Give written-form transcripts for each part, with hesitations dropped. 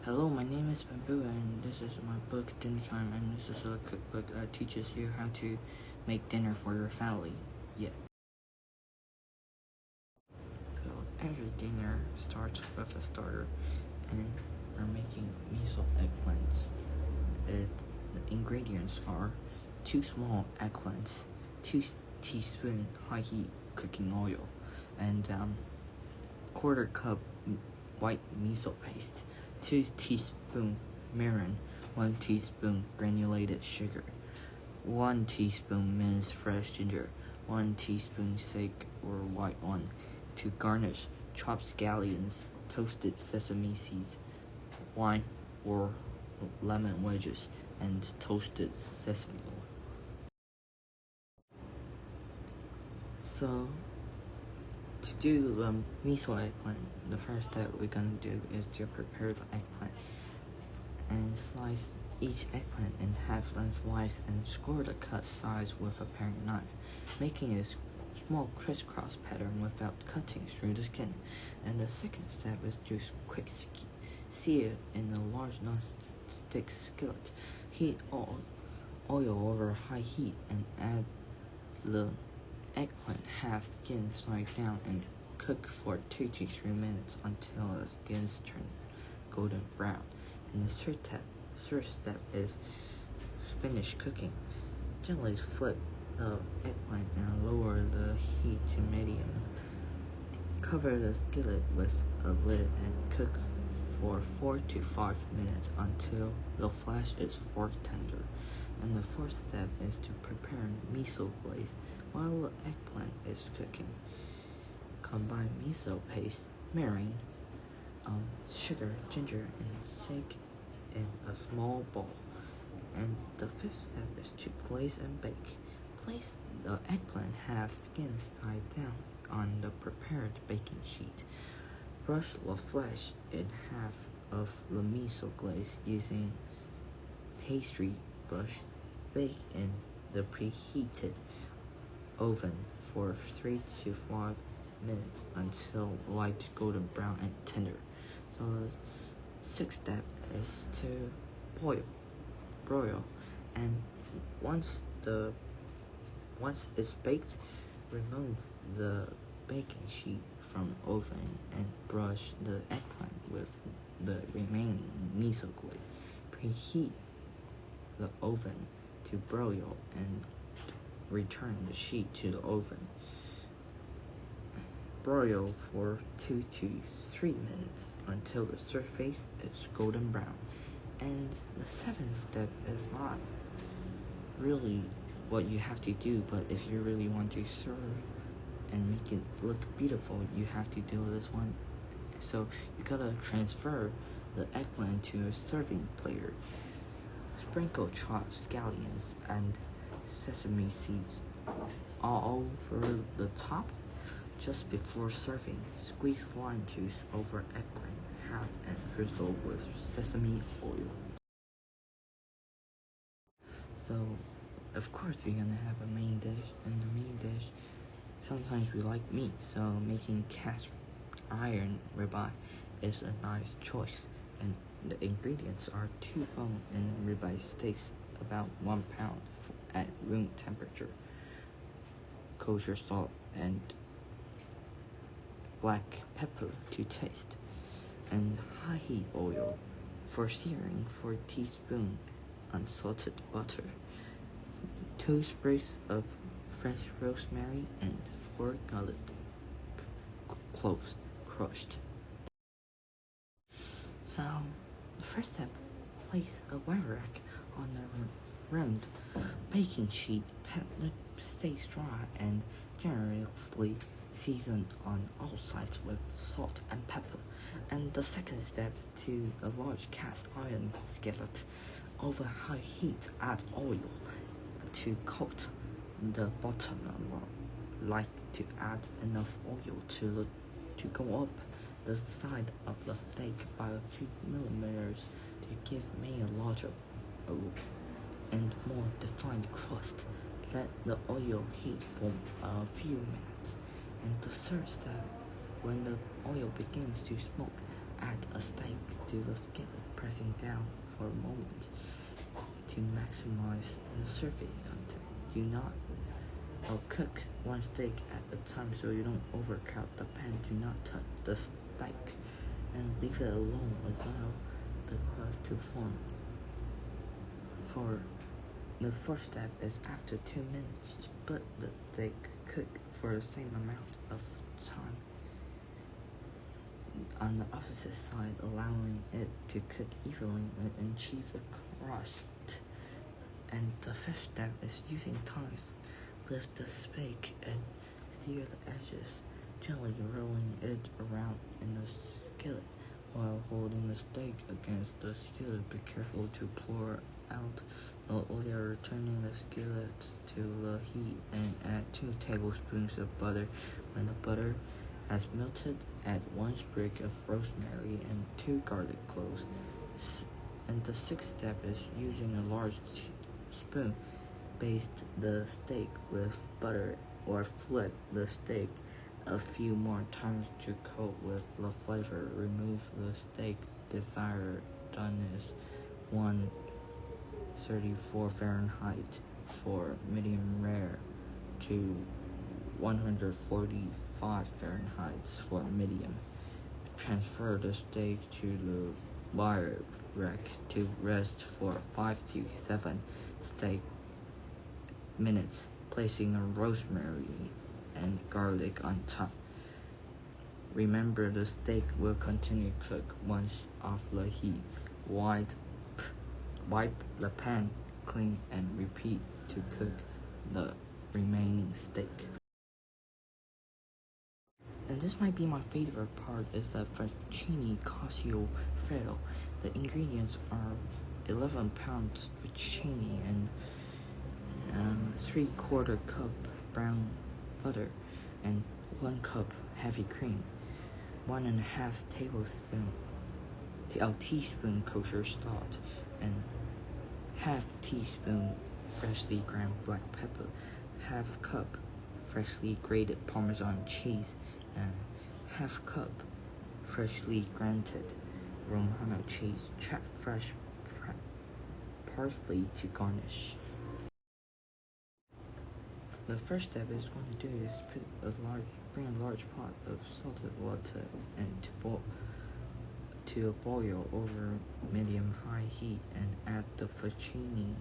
Hello, my name is Bamboo, and this is my book Dinner Time, and this is a cookbook that teaches you how to make dinner for your family. Yeah. So every dinner starts with a starter, and we're making miso eggplants. The ingredients are 2 small eggplants, 2 teaspoons high heat cooking oil, and 1/4 cup white miso paste, 2 teaspoons mirin, 1 teaspoon granulated sugar, 1 teaspoon minced fresh ginger, 1 teaspoon sage or white wine. To garnish, chopped scallions, toasted sesame seeds, lime or lemon wedges, and toasted sesame oil. So, to do the miso eggplant, the first step we're gonna do is to prepare the eggplant and slice each eggplant in half lengthwise and score the cut size with a paring knife, making a small crisscross pattern without cutting through the skin. And the second step is to quick sear in a large non-stick skillet. Heat oil over high heat and add the eggplant half skin side down and cook for 2 to 3 minutes until the skins turn golden brown. And the third step is finish cooking. Gently flip the eggplant and lower the heat to medium. Cover the skillet with a lid and cook for 4 to 5 minutes until the flesh is fork tender. And the fourth step is to prepare miso glaze while the eggplant is cooking. Combine miso paste, mirin, sugar, ginger, and sage in a small bowl. And the fifth step is to glaze and bake. Place the eggplant half skin side down on the prepared baking sheet. Brush the flesh in half of the miso glaze using pastry brush. Bake in the preheated oven for 3 to 5 minutes until light golden brown and tender. So the sixth step is to broil, and once it's baked, remove the baking sheet from oven and brush the eggplant with the remaining miso glaze. Preheat the oven to broil and return the sheet to the oven. Broil for 2 to 3 minutes until the surface is golden brown. And the seventh step is not really what you have to do, but if you really want to serve and make it look beautiful, you have to do this one. So you gotta transfer the eggplant to a serving platter. Sprinkle chopped scallions and sesame seeds all over the top. Just before serving, squeeze lime juice over eggplant half and drizzle with sesame oil. So, of course, you're gonna have a main dish, and the main dish, sometimes we like meat, so making cast iron ribeye is a nice choice. And the ingredients are 2 bone and ribeye steaks, about 1 pound at room temperature, kosher salt, and black pepper to taste, and high heat oil for searing, 4 teaspoons unsalted butter, 2 sprigs of fresh rosemary, and 4 garlic cloves crushed. So, the first step, place a wire rack on the rimmed baking sheet, pat the steaks dry, and generously season on all sides with salt and pepper. And the second step, to a large cast iron skillet. Over high heat, add oil to coat the bottom. Like to add enough oil to go up the side of the steak by a few millimeters to give me a larger and more defined crust. Let the oil heat for a few minutes. And the third step, when the oil begins to smoke, Add a steak to the skillet, pressing down for a moment to maximize the surface contact. Do not cook one steak at a time so you don't overcrowd the pan. Do not touch the steak and leave it alone. Allow the crust to form. For the first step is after 2 minutes, split the steak, cook for the same amount of time on the opposite side, allowing it to cook evenly and achieve a crust. And the fifth step is using tongs. Lift the steak and sear the edges, gently rolling it around in the skillet while holding the steak against the skillet. Be careful to pour out the oil, returning the skillet to the heat, and add 2 tablespoons of butter. When the butter has melted, add 1 sprig of rosemary and 2 garlic cloves. And the sixth step is using a large spoon. Baste the steak with butter or flip the steak a few more times to coat with the flavor. Remove the steak. Desired doneness 134 Fahrenheit for medium rare to 145 Fahrenheit for medium. Transfer the steak to the wire rack to rest for 5 to 7 steak minutes, placing a rosemary and garlic on top. Remember, the steak will continue to cook once off the heat. Wipe the pan clean and repeat to cook the remaining steak. And this might be my favorite part, is the fettuccine cacio freddo. The ingredients are 11 pounds fettuccine and 3/4 cup brown butter and 1 cup heavy cream, 1.5 teaspoon kosher salt, and half teaspoon freshly ground black pepper, half cup freshly grated Parmesan cheese, and half cup freshly grated Romano cheese. Chop fresh parsley to garnish. The first step is going to do is bring a large pot of salted water and to a boil over medium-high heat, and add the fettuccine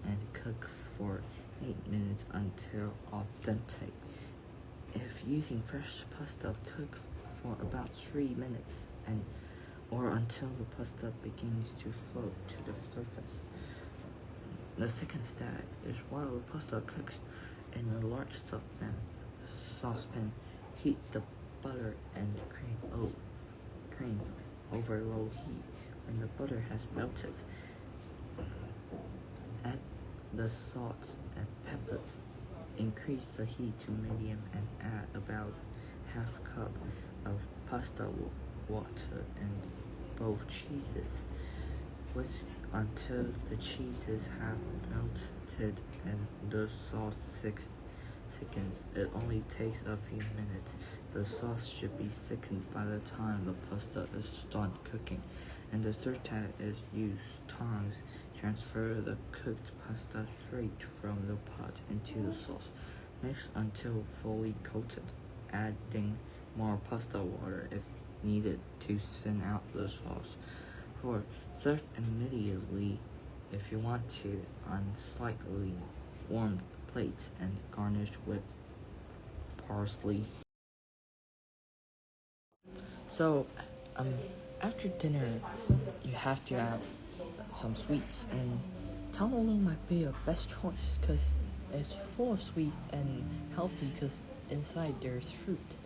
and cook for 8 minutes until al dente. If using fresh pasta, cook for about 3 minutes or until the pasta begins to float to the surface. The second step is, while the pasta cooks in a large saucepan, heat the butter and cream over low heat. When the butter has melted, add the salt and pepper. Increase the heat to medium and add about half cup of pasta water and both cheeses. Whisk until the cheeses have melted and the sauce thickens. It only takes a few minutes. The sauce should be thickened by the time the pasta is done cooking. And the third step is use tongs. Transfer the cooked pasta straight from the pot into the sauce. Mix until fully coated, adding more pasta water if needed to thin out the sauce. 4. Serve immediately if you want to on slightly warmed plates and garnish with parsley. So, after dinner, you have to have some sweets, and tamale might be your best choice because it's full of sweet and healthy because inside there's fruit.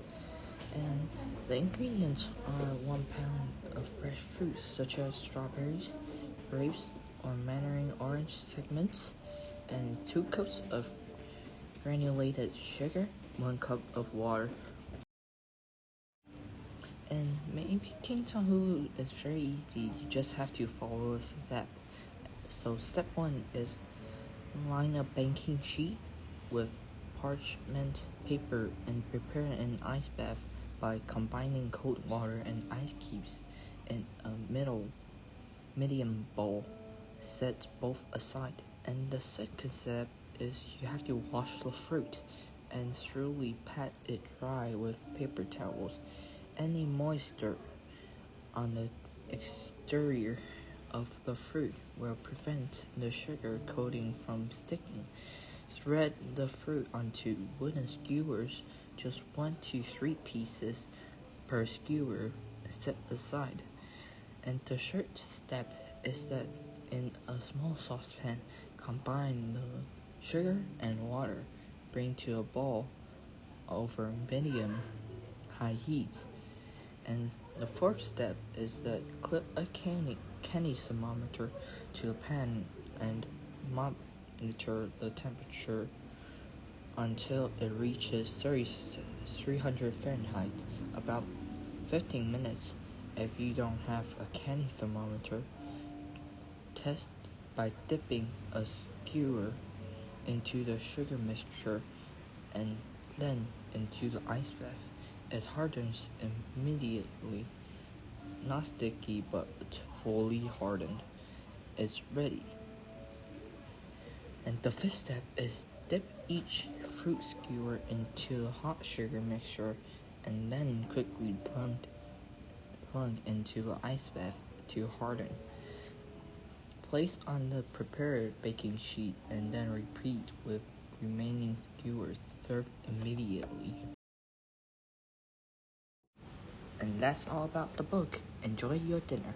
And the ingredients are 1 pound of fresh fruits such as strawberries, grapes, or mandarin orange segments, and 2 cups of granulated sugar, 1 cup of water. And making tahulu is very easy. You just have to follow a step. So step 1 is line a baking sheet with parchment paper and prepare an ice bath by combining cold water and ice cubes in a medium bowl. Set both aside. And the second step is you have to wash the fruit and thoroughly pat it dry with paper towels. Any moisture on the exterior of the fruit will prevent the sugar coating from sticking. Spread the fruit onto wooden skewers, just 1 to 3 pieces per skewer set aside. And the third step is that in a small saucepan, combine the sugar and water. Bring to a boil over medium-high heat. And the fourth step is that clip a candy thermometer to the pan and monitor the temperature until it reaches 300 Fahrenheit, about 15 minutes. If you don't have a candy thermometer, test by dipping a skewer into the sugar mixture and then into the ice bath. It hardens immediately, not sticky but fully hardened. It's ready. And the fifth step is dip each fruit skewer into the hot sugar mixture and then quickly plunge into the ice bath to harden. Place on the prepared baking sheet and then repeat with remaining skewers. Serve immediately. And that's all about the book. Enjoy your dinner.